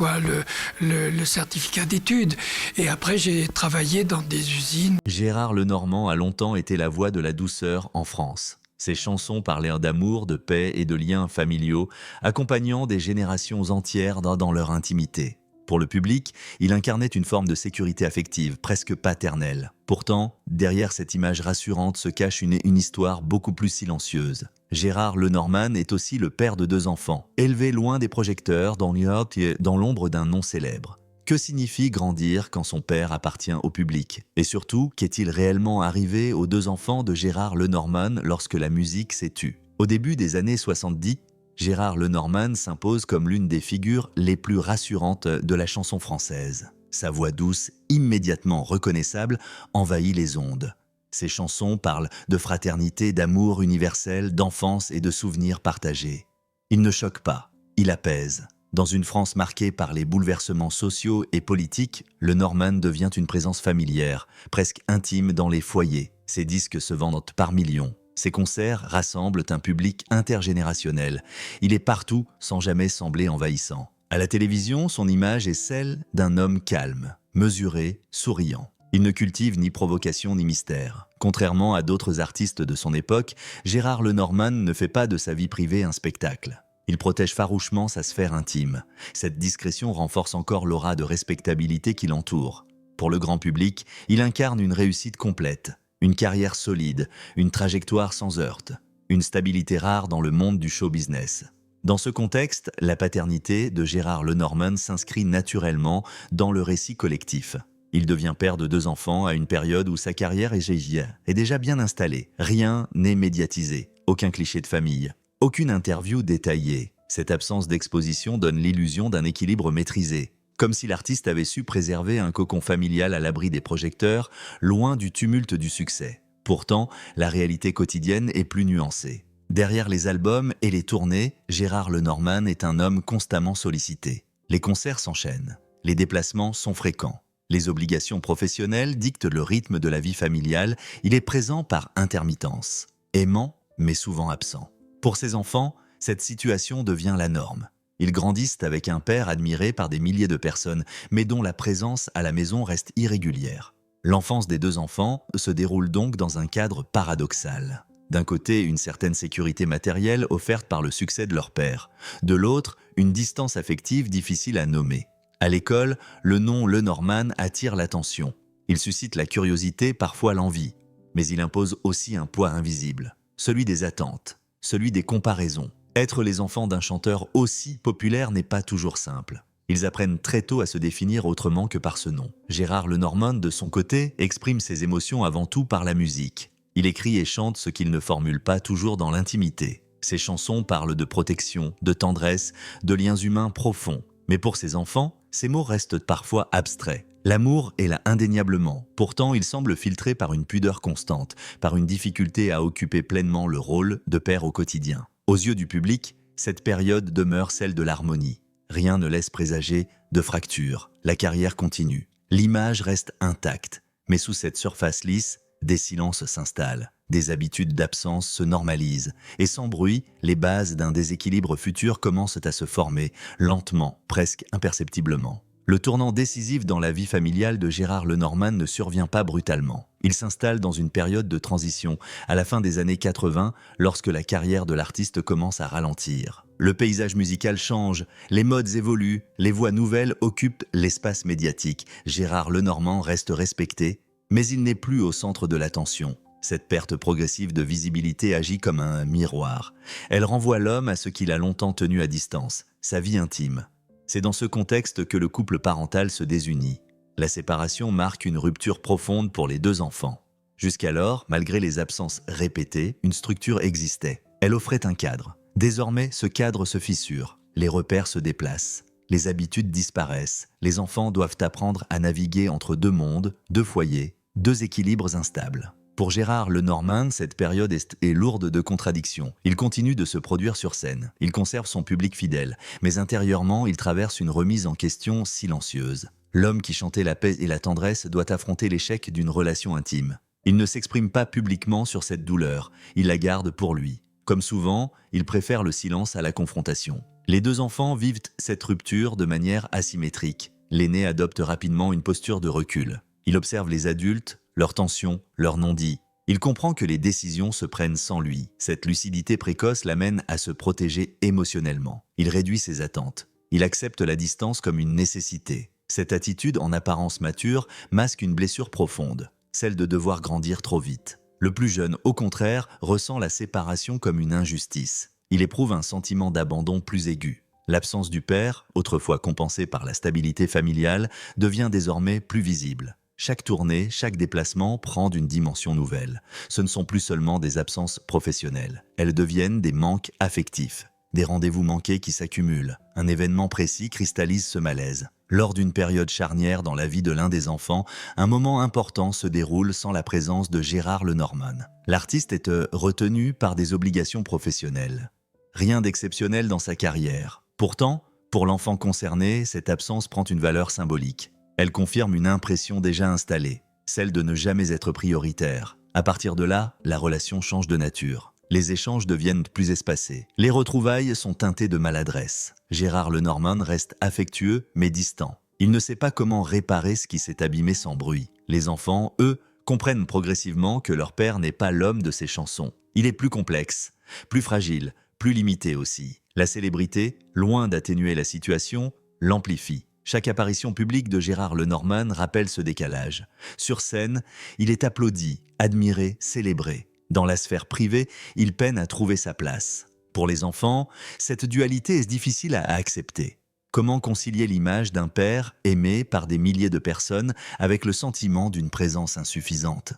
le certificat d'études. Et après, j'ai travaillé dans des usines. Gérard Lenormand a longtemps été la voix de la douceur en France. Ses chansons parlaient d'amour, de paix et de liens familiaux, accompagnant des générations entières dans leur intimité. Pour le public, il incarnait une forme de sécurité affective, presque paternelle. Pourtant, derrière cette image rassurante se cache une histoire beaucoup plus silencieuse. Gérard Lenormand est aussi le père de 2 enfants, élevé loin des projecteurs dans l'ombre d'un nom célèbre. Que signifie grandir quand son père appartient au public? Et surtout, qu'est-il réellement arrivé aux 2 enfants de Gérard Lenormand lorsque la musique s'est tue? Au début des années 70, Gérard Lenormand s'impose comme l'une des figures les plus rassurantes de la chanson française. Sa voix douce, immédiatement reconnaissable, envahit les ondes. Ses chansons parlent de fraternité, d'amour universel, d'enfance et de souvenirs partagés. Il ne choque pas, il apaise. Dans une France marquée par les bouleversements sociaux et politiques, Lenormand devient une présence familière, presque intime dans les foyers. Ses disques se vendent par millions. Ses concerts rassemblent un public intergénérationnel. Il est partout sans jamais sembler envahissant. À la télévision, son image est celle d'un homme calme, mesuré, souriant. Il ne cultive ni provocation ni mystère. Contrairement à d'autres artistes de son époque, Gérard Lenormand ne fait pas de sa vie privée un spectacle. Il protège farouchement sa sphère intime. Cette discrétion renforce encore l'aura de respectabilité qui l'entoure. Pour le grand public, il incarne une réussite complète, une carrière solide, une trajectoire sans heurts, une stabilité rare dans le monde du show business. Dans ce contexte, la paternité de Gérard Lenormand s'inscrit naturellement dans le récit collectif. Il devient père de 2 enfants à une période où sa carrière est déjà bien installée. Rien n'est médiatisé, aucun cliché de famille. Aucune interview détaillée. Cette absence d'exposition donne l'illusion d'un équilibre maîtrisé, comme si l'artiste avait su préserver un cocon familial à l'abri des projecteurs, loin du tumulte du succès. Pourtant, la réalité quotidienne est plus nuancée. Derrière les albums et les tournées, Gérard Lenormand est un homme constamment sollicité. Les concerts s'enchaînent, les déplacements sont fréquents. Les obligations professionnelles dictent le rythme de la vie familiale, il est présent par intermittence, aimant mais souvent absent. Pour ses enfants, cette situation devient la norme. Ils grandissent avec un père admiré par des milliers de personnes, mais dont la présence à la maison reste irrégulière. L'enfance des 2 enfants se déroule donc dans un cadre paradoxal. D'un côté, une certaine sécurité matérielle offerte par le succès de leur père. De l'autre, une distance affective difficile à nommer. À l'école, le nom Lenormand attire l'attention. Il suscite la curiosité, parfois l'envie. Mais il impose aussi un poids invisible, celui des attentes. Celui des comparaisons. Être les enfants d'un chanteur aussi populaire n'est pas toujours simple. Ils apprennent très tôt à se définir autrement que par ce nom. Gérard Lenormand, de son côté, exprime ses émotions avant tout par la musique. Il écrit et chante ce qu'il ne formule pas toujours dans l'intimité. Ses chansons parlent de protection, de tendresse, de liens humains profonds. Mais pour ses enfants, ces mots restent parfois abstraits. L'amour est là indéniablement, pourtant il semble filtré par une pudeur constante, par une difficulté à occuper pleinement le rôle de père au quotidien. Aux yeux du public, cette période demeure celle de l'harmonie. Rien ne laisse présager de fracture. La carrière continue. L'image reste intacte, mais sous cette surface lisse, des silences s'installent. Des habitudes d'absence se normalisent, et sans bruit, les bases d'un déséquilibre futur commencent à se former, lentement, presque imperceptiblement. Le tournant décisif dans la vie familiale de Gérard Lenormand ne survient pas brutalement. Il s'installe dans une période de transition, à la fin des années 80, lorsque la carrière de l'artiste commence à ralentir. Le paysage musical change, les modes évoluent, les voix nouvelles occupent l'espace médiatique. Gérard Lenormand reste respecté, mais il n'est plus au centre de l'attention. Cette perte progressive de visibilité agit comme un miroir. Elle renvoie l'homme à ce qu'il a longtemps tenu à distance, sa vie intime. C'est dans ce contexte que le couple parental se désunit. La séparation marque une rupture profonde pour les 2 enfants. Jusqu'alors, malgré les absences répétées, une structure existait. Elle offrait un cadre. Désormais, ce cadre se fissure. Les repères se déplacent. Les habitudes disparaissent. Les enfants doivent apprendre à naviguer entre 2 mondes, 2 foyers, 2 équilibres instables. Pour Gérard Lenormand, cette période est lourde de contradictions. Il continue de se produire sur scène. Il conserve son public fidèle. Mais intérieurement, il traverse une remise en question silencieuse. L'homme qui chantait la paix et la tendresse doit affronter l'échec d'une relation intime. Il ne s'exprime pas publiquement sur cette douleur. Il la garde pour lui. Comme souvent, il préfère le silence à la confrontation. Les deux enfants vivent cette rupture de manière asymétrique. L'aîné adopte rapidement une posture de recul. Il observe les adultes, leurs tensions, leurs non-dits. Il comprend que les décisions se prennent sans lui. Cette lucidité précoce l'amène à se protéger émotionnellement. Il réduit ses attentes. Il accepte la distance comme une nécessité. Cette attitude, en apparence mature, masque une blessure profonde, celle de devoir grandir trop vite. Le plus jeune, au contraire, ressent la séparation comme une injustice. Il éprouve un sentiment d'abandon plus aigu. L'absence du père, autrefois compensée par la stabilité familiale, devient désormais plus visible. Chaque tournée, chaque déplacement prend d'une dimension nouvelle. Ce ne sont plus seulement des absences professionnelles. Elles deviennent des manques affectifs. Des rendez-vous manqués qui s'accumulent. Un événement précis cristallise ce malaise. Lors d'une période charnière dans la vie de l'un des enfants, un moment important se déroule sans la présence de Gérard Lenormand. L'artiste est retenu par des obligations professionnelles. Rien d'exceptionnel dans sa carrière. Pourtant, pour l'enfant concerné, cette absence prend une valeur symbolique. Elle confirme une impression déjà installée, celle de ne jamais être prioritaire. À partir de là, la relation change de nature. Les échanges deviennent plus espacés. Les retrouvailles sont teintées de maladresse. Gérard Lenormand reste affectueux mais distant. Il ne sait pas comment réparer ce qui s'est abîmé sans bruit. Les enfants, eux, comprennent progressivement que leur père n'est pas l'homme de ces chansons. Il est plus complexe, plus fragile, plus limité aussi. La célébrité, loin d'atténuer la situation, l'amplifie. Chaque apparition publique de Gérard Lenormand rappelle ce décalage. Sur scène, il est applaudi, admiré, célébré. Dans la sphère privée, il peine à trouver sa place. Pour les enfants, cette dualité est difficile à accepter. Comment concilier l'image d'un père aimé par des milliers de personnes avec le sentiment d'une présence insuffisante?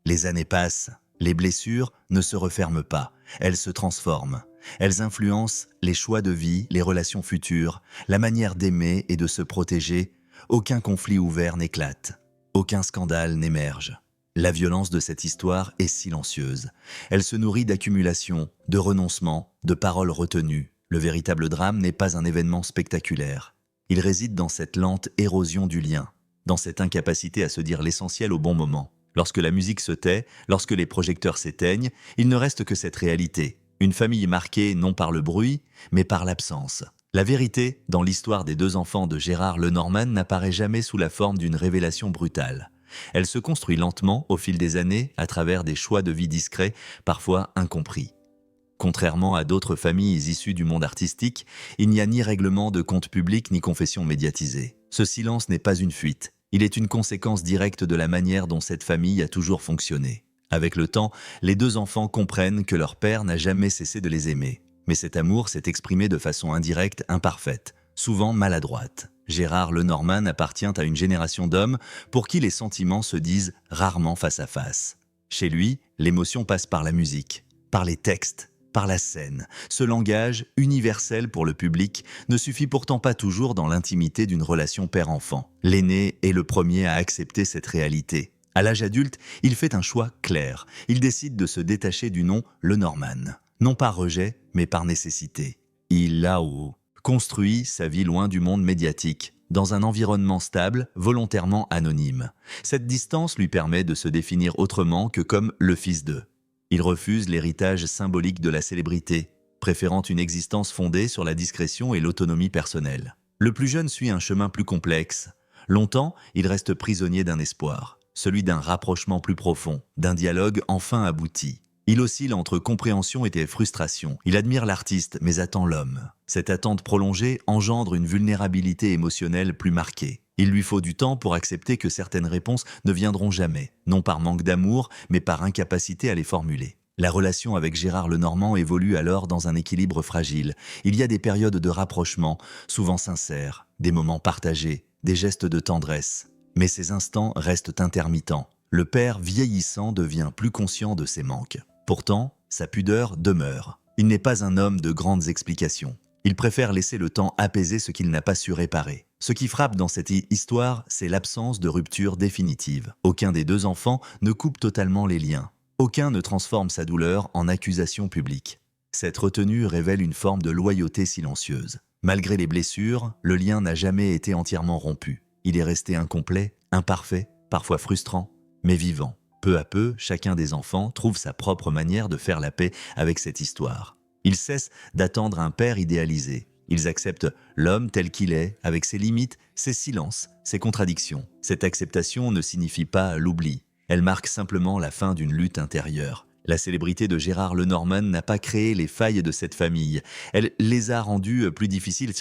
Les années passent, les blessures ne se referment pas, elles se transforment. Elles influencent les choix de vie, les relations futures, la manière d'aimer et de se protéger. Aucun conflit ouvert n'éclate, aucun scandale n'émerge. La violence de cette histoire est silencieuse. Elle se nourrit d'accumulation, de renoncement, de paroles retenues. Le véritable drame n'est pas un événement spectaculaire. Il réside dans cette lente érosion du lien, dans cette incapacité à se dire l'essentiel au bon moment. Lorsque la musique se tait, lorsque les projecteurs s'éteignent, il ne reste que cette réalité. Une famille marquée non par le bruit, mais par l'absence. La vérité, dans l'histoire des deux enfants de Gérard Lenormand, n'apparaît jamais sous la forme d'une révélation brutale. Elle se construit lentement au fil des années à travers des choix de vie discrets, parfois incompris. Contrairement à d'autres familles issues du monde artistique, il n'y a ni règlement de compte public ni confession médiatisée. Ce silence n'est pas une fuite, il est une conséquence directe de la manière dont cette famille a toujours fonctionné. Avec le temps, les deux enfants comprennent que leur père n'a jamais cessé de les aimer. Mais cet amour s'est exprimé de façon indirecte, imparfaite, souvent maladroite. Gérard Lenormand appartient à une génération d'hommes pour qui les sentiments se disent rarement face à face. Chez lui, l'émotion passe par la musique, par les textes, par la scène. Ce langage, universel pour le public, ne suffit pourtant pas toujours dans l'intimité d'une relation père-enfant. L'aîné est le premier à accepter cette réalité. À l'âge adulte, il fait un choix clair. Il décide de se détacher du nom Lenormand. Non par rejet, mais par nécessité. Il construit sa vie loin du monde médiatique, dans un environnement stable, volontairement anonyme. Cette distance lui permet de se définir autrement que comme le fils d'eux. Il refuse l'héritage symbolique de la célébrité, préférant une existence fondée sur la discrétion et l'autonomie personnelle. Le plus jeune suit un chemin plus complexe. Longtemps, il reste prisonnier d'un espoir. Celui d'un rapprochement plus profond, d'un dialogue enfin abouti. Il oscille entre compréhension et frustration. Il admire l'artiste, mais attend l'homme. Cette attente prolongée engendre une vulnérabilité émotionnelle plus marquée. Il lui faut du temps pour accepter que certaines réponses ne viendront jamais, non par manque d'amour, mais par incapacité à les formuler. La relation avec Gérard Lenormand évolue alors dans un équilibre fragile. Il y a des périodes de rapprochement, souvent sincères, des moments partagés, des gestes de tendresse. Mais ces instants restent intermittents. Le père vieillissant devient plus conscient de ses manques. Pourtant, sa pudeur demeure. Il n'est pas un homme de grandes explications. Il préfère laisser le temps apaiser ce qu'il n'a pas su réparer. Ce qui frappe dans cette histoire, c'est l'absence de rupture définitive. Aucun des deux enfants ne coupe totalement les liens. Aucun ne transforme sa douleur en accusation publique. Cette retenue révèle une forme de loyauté silencieuse. Malgré les blessures, le lien n'a jamais été entièrement rompu. Il est resté incomplet, imparfait, parfois frustrant, mais vivant. Peu à peu, chacun des enfants trouve sa propre manière de faire la paix avec cette histoire. Il cesse d'attendre un père idéalisé. Ils acceptent l'homme tel qu'il est, avec ses limites, ses silences, ses contradictions. Cette acceptation ne signifie pas l'oubli. Elle marque simplement la fin d'une lutte intérieure. La célébrité de Gérard Lenormand n'a pas créé les failles de cette famille. Elle les a rendues plus difficiles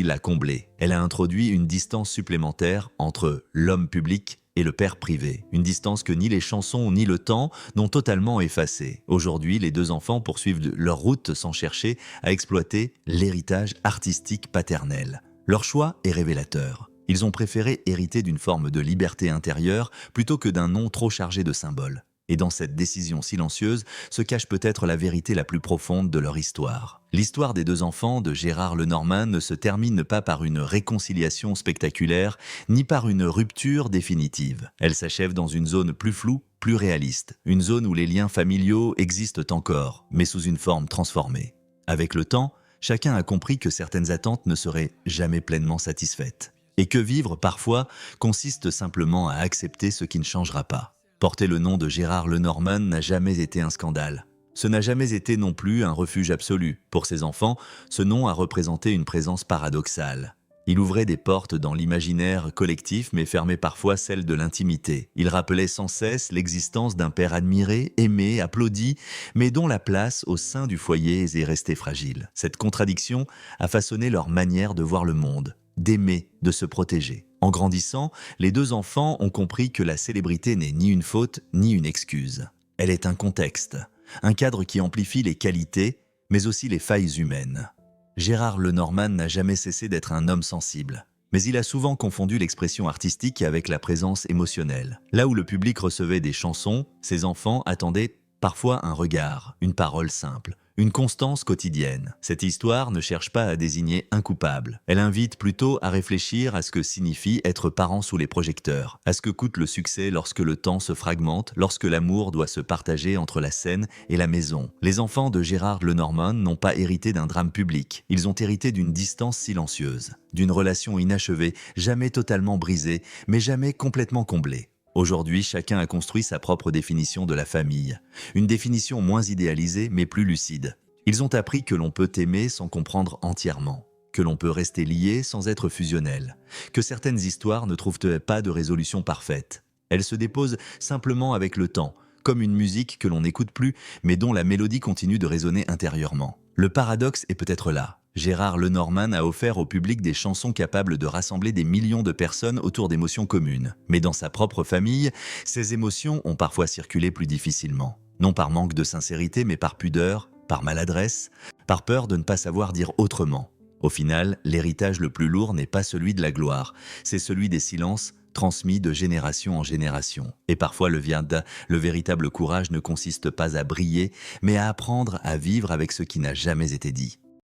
à combler. Elle a introduit une distance supplémentaire entre l'homme public et le père privé. Une distance que ni les chansons ni le temps n'ont totalement effacée. Aujourd'hui, les deux enfants poursuivent leur route sans chercher à exploiter l'héritage artistique paternel. Leur choix est révélateur. Ils ont préféré hériter d'une forme de liberté intérieure plutôt que d'un nom trop chargé de symboles. Et dans cette décision silencieuse se cache peut-être la vérité la plus profonde de leur histoire. L'histoire des deux enfants de Gérard Lenormand ne se termine pas par une réconciliation spectaculaire, ni par une rupture définitive. Elle s'achève dans une zone plus floue, plus réaliste. Une zone où les liens familiaux existent encore, mais sous une forme transformée. Avec le temps, chacun a compris que certaines attentes ne seraient jamais pleinement satisfaites. Et que vivre, parfois, consiste simplement à accepter ce qui ne changera pas. Porter le nom de Gérard Lenormand n'a jamais été un scandale. Ce n'a jamais été non plus un refuge absolu. Pour ses enfants, ce nom a représenté une présence paradoxale. Il ouvrait des portes dans l'imaginaire collectif, mais fermait parfois celle de l'intimité. Il rappelait sans cesse l'existence d'un père admiré, aimé, applaudi, mais dont la place au sein du foyer est restée fragile. Cette contradiction a façonné leur manière de voir le monde, d'aimer, de se protéger. En grandissant, les deux enfants ont compris que la célébrité n'est ni une faute ni une excuse. Elle est un contexte, un cadre qui amplifie les qualités, mais aussi les failles humaines. Gérard Lenormand n'a jamais cessé d'être un homme sensible, mais il a souvent confondu l'expression artistique avec la présence émotionnelle. Là où le public recevait des chansons, ses enfants attendaient parfois un regard, une parole simple, une constance quotidienne. Cette histoire ne cherche pas à désigner un coupable. Elle invite plutôt à réfléchir à ce que signifie être parent sous les projecteurs, à ce que coûte le succès lorsque le temps se fragmente, lorsque l'amour doit se partager entre la scène et la maison. Les enfants de Gérard Lenormand n'ont pas hérité d'un drame public. Ils ont hérité d'une distance silencieuse, d'une relation inachevée, jamais totalement brisée, mais jamais complètement comblée. Aujourd'hui, chacun a construit sa propre définition de la famille. Une définition moins idéalisée, mais plus lucide. Ils ont appris que l'on peut aimer sans comprendre entièrement, que l'on peut rester lié sans être fusionnel, que certaines histoires ne trouvent pas de résolution parfaite. Elles se déposent simplement avec le temps, comme une musique que l'on n'écoute plus, mais dont la mélodie continue de résonner intérieurement. Le paradoxe est peut-être là. Gérard Lenormand a offert au public des chansons capables de rassembler des millions de personnes autour d'émotions communes. Mais dans sa propre famille, ces émotions ont parfois circulé plus difficilement. Non par manque de sincérité, mais par pudeur, par maladresse, par peur de ne pas savoir dire autrement. Au final, l'héritage le plus lourd n'est pas celui de la gloire, c'est celui des silences transmis de génération en génération. Et parfois, le véritable courage ne consiste pas à briller, mais à apprendre à vivre avec ce qui n'a jamais été dit.